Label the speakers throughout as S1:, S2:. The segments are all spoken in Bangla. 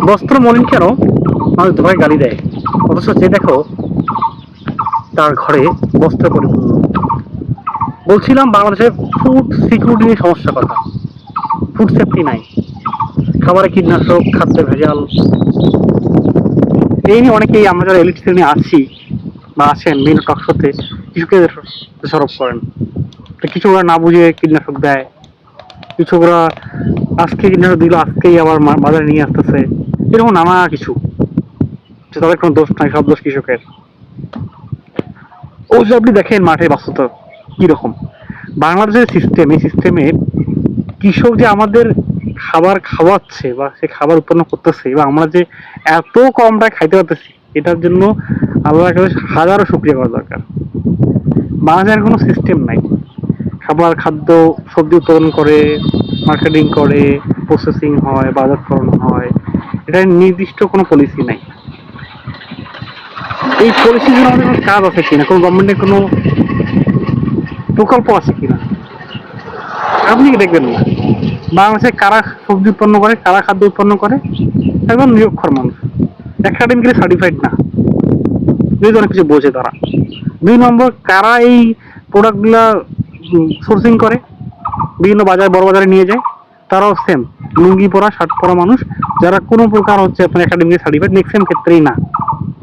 S1: বস্ত্র মলিন কেন মানুষ ধোয়ায় গালি দেয়, অথচ যে দেখো তার ঘরে বস্ত্র পরিপূর্ণ। বলছিলাম বাংলাদেশের ফুড সিকিউরিটি নিয়ে সমস্যার কথা। ফুড সেফটি নাই, খাবারে কীটনাশক, খাদ্যে ভেজাল। এই নিয়ে অনেকেই আমরা যারা এলিট শ্রেণী আছি বা আছেন বিভিন্ন টকশোতে কৃষকের দোষারোপ করেন। কৃষকরা না বুঝে কীটনাশক দেয়, কৃষকরা আজকে কীটনাশক দিল আজকেই আবার বাজারে নিয়ে আসতেছে, এরকম নানা কিছু। তাদের কোনো দোষ নাই, সব দোষ কৃষকের। ও যে আপনি দেখেন মাঠে বাস্তবতা কিরকম। বাংলাদেশের সিস্টেম, এই সিস্টেমে কৃষক যে আমাদের খাবার খাওয়াচ্ছে বা সে খাবার উৎপন্ন করতেছে বা আমরা যে এত কম টাকা খাইতে পারতেছি, এটার জন্য আল্লাহর কাছে হাজারো শুকরিয়া করা দরকার। বাংলাদেশের কোনো সিস্টেম নাই। খাবার, খাদ্য, সবজি উৎপাদন করে, মার্কেটিং করে, প্রসেসিং হয়, বাজারকরণ হয়, এটা নির্দিষ্ট কোনো পলিসি নাই। এই পলিসির জন্য আমাদের কোনো কাজ আছে কিনা, কোনো গভর্নমেন্টের কোনো প্রকল্প আছে কিনা আপনি কি দেখবেন না। বাংলাদেশে কারা সবজি উৎপন্ন করে, কারা খাদ্য উৎপন্ন করে, একদম নিরক্ষর মানুষ, একাডেমিক্যালি সার্টিফাইড না, যদি অনেক কিছু বোঝে তারা। 2 নম্বর, কারা এই প্রোডাক্টগুলা সোর্সিং করে, বিভিন্ন বাজার, বড় বাজারে নিয়ে যায়, তারাও সেম লুঙ্গি পরা, শার্ট পরা মানুষ, যারা কোনো প্রকার হচ্ছে আপনার একাডেমিক্যালি সার্টিফাইড ম্যাক্সিমাম ক্ষেত্রেই না,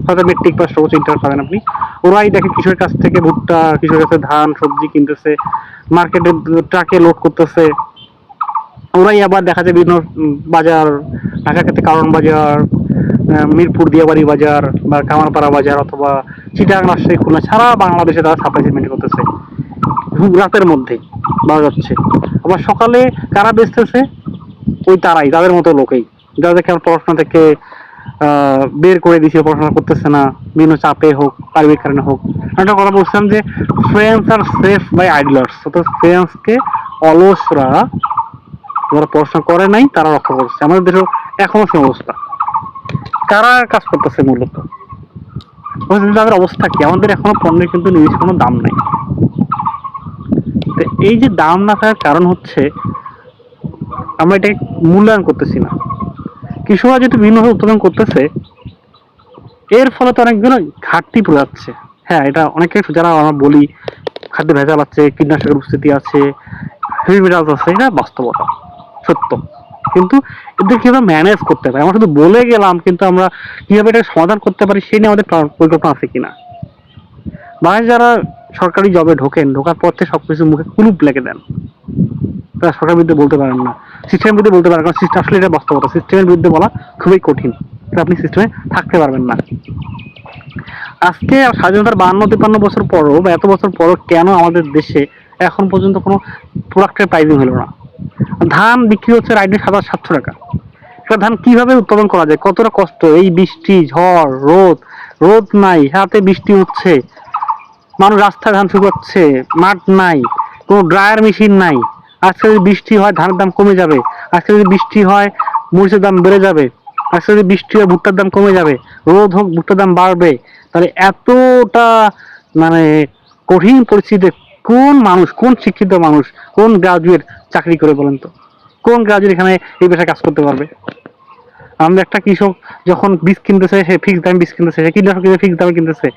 S1: হয়তো মেট্রিক পাস সর্বোচ্চ ইন্টার পাবেন আপনি। ওরাই দেখে কৃষকের কাছ থেকে ভুট্টা, কৃষকের কাছে ধান, সবজি কিনতেছে, মার্কেটে ট্রাকে লোড করতেছে। ওরাই আবার দেখা যায় বিভিন্ন বাজার, ঢাকার ক্ষেত্রে কারণ বাজার, মিরপুর, দিয়াবাড়ি বাজার বা কামারপাড়া বাজার অথবা চিটাগাং, রাজশাহী, খুলনা, সারা বাংলাদেশে তারা সাপ্লাই চেইন মেনটেন করতেছে। রাতের মধ্যে পাওয়া যাচ্ছে। আবার সকালে কারা বেচতেছে, ওই তারাই, তাদের মতো লোকেই, যাদেরকে আমার পড়াশোনা থেকে বের করে দিয়েছে, পড়াশোনা করতেছে না, বিভিন্ন চাপে হোক, পারিবারিক কারণে হোক। একটা কথা বলছিলাম যে ফ্রেন্ডস আর সেফ বাই আইডলার্স, অর্থাৎ ফ্রেন্ডসকে অলসরা, যারা পড়াশোনা করে নাই তারা রক্ষা করছে। আমাদের দেশেও এখনো সে অবস্থা। কারা কাজ করতেছে মূলত, তাদের অবস্থা কি? আমাদের এখনো পণ্যের কিন্তু নির্দিষ্ট কোনো দাম নাই। এই যে দাম না থাকার কারণ হচ্ছে আমরা এটা মূল্যায়ন করতেছি না। কৃষকরা যেহেতু বিভিন্নভাবে উৎপাদন করতেছে, এর ফলে তো অনেকগুলো ঘাটতি পড়ে যাচ্ছে। হ্যাঁ, এটা অনেকে যারা আমরা বলি খাদ্যে ভেজাল আছে, কীটনাশকের উপস্থিতি আছে, হেভি মেটালস আছে, এটা বাস্তবতা, সত্য। কিন্তু এদের কিভাবে ম্যানেজ করতে পারি, আমরা শুধু বলে গেলাম, কিন্তু আমরা কিভাবে এটা সমাধান করতে পারি সেই নিয়ে আমাদের পরিকল্পনা আছে কিনা। মানে যারা সরকারি জবে ঢোকেন, ঢোকার পর থেকে সবকিছু মুখে কুলুপ লেগে দেন, তারা সরকারের বিরুদ্ধে বলতে পারেন না, সিস্টেমের বিরুদ্ধে বলতে পারেন, কারণ সিস্টেম আসলে এটা বাস্তবতা, সিস্টেমের বিরুদ্ধে বলা খুবই কঠিন, আপনি সিস্টেমে থাকতে পারবেন না। আজকে স্বাধীনতার 52-53 বছর পরও বা এত বছর পরও কেন আমাদের দেশে এখন পর্যন্ত কোনো প্রোডাক্টের প্রাইসিং হলো না? ধান বিক্রি হচ্ছে রাইডে 700 টাকা। সেটা ধান কিভাবে উৎপাদন করা যায়, কতটা কষ্ট, এই বৃষ্টি, ঝড়, রোদ, রোদ নাই, হাতে বৃষ্টি হচ্ছে, মানুষ রাস্তায় ধান শুকাচ্ছে, মাঠ নাই, কোনো ড্রায়ার মেশিন নাই। আজকে যদি বৃষ্টি হয় ধানের দাম কমে যাবে, আজকে যদি বৃষ্টি হয় মরিচের দাম বেড়ে যাবে, আজকে যদি বৃষ্টি হয় ভুট্টার দাম কমে যাবে, রোদ হোক ভুট্টার দাম বাড়বে। তাহলে এতটা মানে কঠিন পরিস্থিতিতে কোন মানুষ, কোন শিক্ষিত মানুষ, কোন গ্রাজুয়েট চাকরি করে বলেন তো? কোন গ্রাজুয়েট এখানে এই পেশায় কাজ করতে পারবে? আমাদের একটা কৃষক যখন বীজ কিনতেছে, সে ফিক্স দামে বীজ কিনতেছে, সে কীটনাশক কিনে ফিক্স দামে কিনতেছে,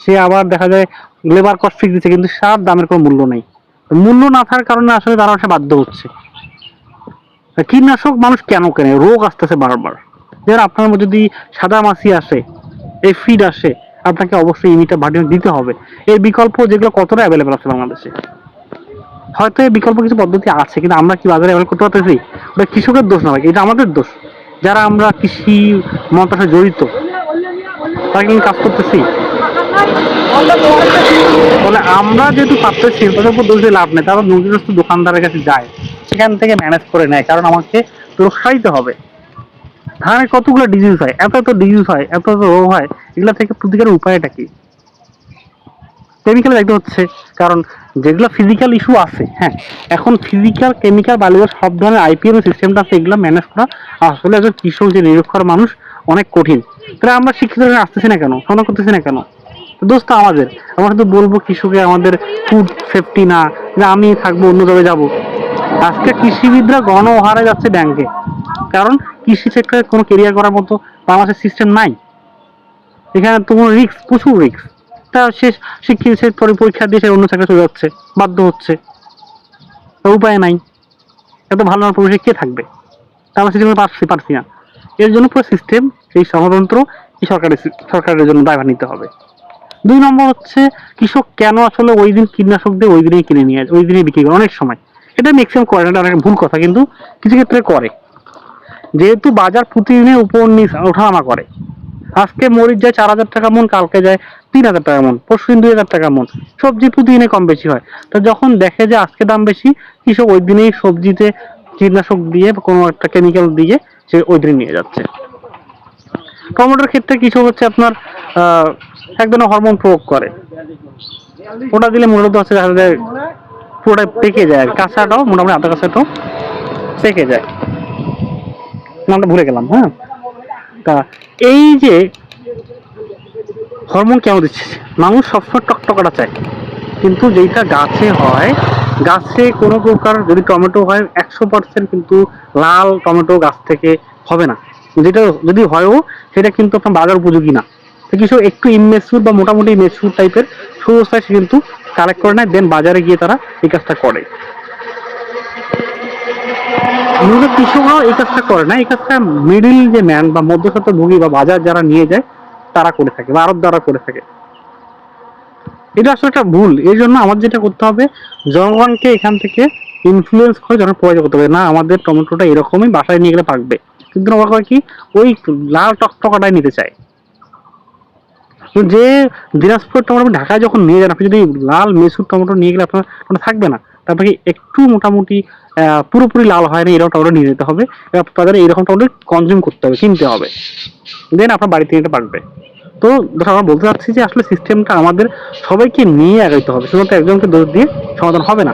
S1: সে আবার দেখা যায় লেবার কস্ট ফিক্স দিচ্ছে, কিন্তু সার দামের কোনো মূল্য নেই। মূল্য না থাকার কারণে আসলে তারা সে বাধ্য হচ্ছে। কীটনাশক মানুষ কেন কেনে? রোগ আসতেছে বারবার। যেন আপনার মধ্যে যদি সাদা মাছি আসে, এই ফিড আসে, আপনাকে অবশ্যই ইমিটা ভাটিয়ে দিতে হবে। এর বিকল্প যেগুলো কতটা অ্যাভেলেবেল আছে বাংলাদেশে, হয়তো এই বিকল্প কিছু পদ্ধতি আছে, কিন্তু আমরা কি বাজারে অ্যাভেলেবল করতে পারতেছি? ওটা কৃষকের দোষ না, এটা আমাদের দোষ, যারা আমরা কৃষি মন্ত্রণালয়ে সাথে জড়িত, তারা কিন্তু কাজ করতেছি। বলে আমরা যেহেতু পারতেছি, তাদের উপর দোষ দিয়ে লাভ নেই। তারা নদীগ্রস্ত দোকানদারের কাছে যায়, সেখান থেকে ম্যানেজ করে নেয়, কারণ আমাকে রক্ষাইতে হবে। ধানে কতগুলো ডিজিজ হয়, এত এত ডিজিজ হয়, এত এত রোগ হয়, এগুলা থেকে প্রতিকারের উপায়টা কি? কেমিক্যাল দেখতে হচ্ছে, কারণ যেগুলো ফিজিক্যাল ইস্যু আছে, হ্যাঁ, এখন ফিজিক্যাল, কেমিক্যাল, বায়োলজিক্যাল সব ধরনের আইপিএম সিস্টেমটা আছে, এগুলো ম্যানেজ করা আসলে একজন কৃষক, যে নিরক্ষর মানুষ, অনেক কঠিন। তাহলে আমরা শিক্ষিত আসতেছি না কেন, সমাধান করতেছি না কেন? দোষ তো আমাদের। আমরা শুধু বলবো কৃষকে আমাদের ফুড সেফটি না, যে আমি থাকবো অন্য জায়গায় যাবো। আজকে কৃষিবিদরা গণহারে যাচ্ছে ব্যাংকে, কারণ কৃষি সেক্টরে কোনো কেরিয়ার করার মতো বাংলাদেশের সিস্টেম নাই। এখানে তো কোনো রিস্ক, প্রচুর রিস্ক। তা শেষ শিক্ষিত সে পরে পরীক্ষা দিয়ে সে অন্য চাকরি চলে যাচ্ছে, বাধ্য হচ্ছে, উপায় নাই। এত ভালো না পরিবেশে কে থাকবে? তা আমরা সিস্টেমে পারছি না। এর জন্য পুরো সিস্টেম, এই সমাজতন্ত্র এই সরকারের জন্য দায়ভার নিতে হবে। 2 নম্বর হচ্ছে কৃষক কেন আসলে ওই দিন কীটনাশক দিয়ে ওই দিনেই কিনে নিয়ে ওই দিনেই বিক্রি করে অনেক সময়। এটা ম্যাক্সিমাম করে না, এটা অনেক ভুল কথা, কিন্তু কিছু ক্ষেত্রে করে। যেহেতু বাজার প্রতিদিনে উপর নিচ ওঠানামা করে, আজকে মরিচ যায় 4,000 টাকা মন, কালকে যায় 3,000 টাকা মন, পরশুদিন 2,000 টাকা মন। সবজি প্রতিদিনে কম বেশি হয়। তো যখন দেখে যে আজকে দাম বেশি, কৃষক ওই দিনেই সবজিতে কীটনাশক দিয়ে বা কোনো একটা কেমিক্যাল দিয়ে সে ওই দিনে নিয়ে যাচ্ছে। টমেটোর ক্ষেত্রে কৃষক হচ্ছে আপনার এক ধরনের হরমোন প্রয়োগ করে, ওটা দিলে মূলত হচ্ছে দেখা যায় পুরোটা পেকে যায়, আর কাঁচাটাও মোটামুটি আধা কাঁচাটাও পেকে যায়। নামটা ভুলে গেলাম। হ্যাঁ, তা এই যে হরমোন কেন দিচ্ছে, মানুষ সবসময় টকটকাটা চায়, কিন্তু যেটা গাছে হয়, গাছে কোনো প্রকার যদি টমেটো হয় 100% কিন্তু লাল টমেটো গাছ থেকে হবে না। যেটা যদি হয়ও সেটা কিন্তু আপনার বাজার উপযোগী না। তো কিছু একটু ইমেচুর বা মোটামুটি মেচুর টাইপের সবুজটাই সে কিন্তু কালেক্ট করে নেয়, দেন বাজারে গিয়ে তারা এই কাজটা করে। মূলত কৃষকরাও এই কাজটা করে না, এই কাজটা মিডিল যে ম্যান বা মধ্যস্বত্ব ভোগী বা বাজার যারা নিয়ে যায় তারা করে থাকে, বা আড়তদাররা করে থাকে। এটা আসলে একটা ভুল। এই জন্য আমাদের যেটা করতে হবে, জনগণকে এখান থেকে ইনফ্লুয়েন্স করে জনগণ প্রভাবিত করতে হবে, না আমাদের টমেটোটা এরকমই, বাসায় নিয়ে গেলে পাকবে। কিন্তু ওরা করে কি, ওই লাল টকটকাটাই নিতে চায়। যে দিনাজপুর টমেটো ঢাকায় যখন নিয়ে যান, আপনি যদি লাল মেসুর টমেটো নিয়ে গেলে আপনার ওটা থাকবে না। তারপরে একটু মোটামুটি পুরোপুরি লাল হয় না এরকম টমেটো নিয়ে যেতে হবে, তাদের এইরকম টমেটো কনজিউম করতে হবে, কিনতে হবে, দেন আপনার বাড়িতে এটা পাকবে। তো আমরা বলতে চাচ্ছি যে আসলে সিস্টেমটা আমাদের সবাইকে নিয়ে আগাইতে হবে, শুধুমাত্র একজনকে দোষ দিয়ে সমাধান হবে না।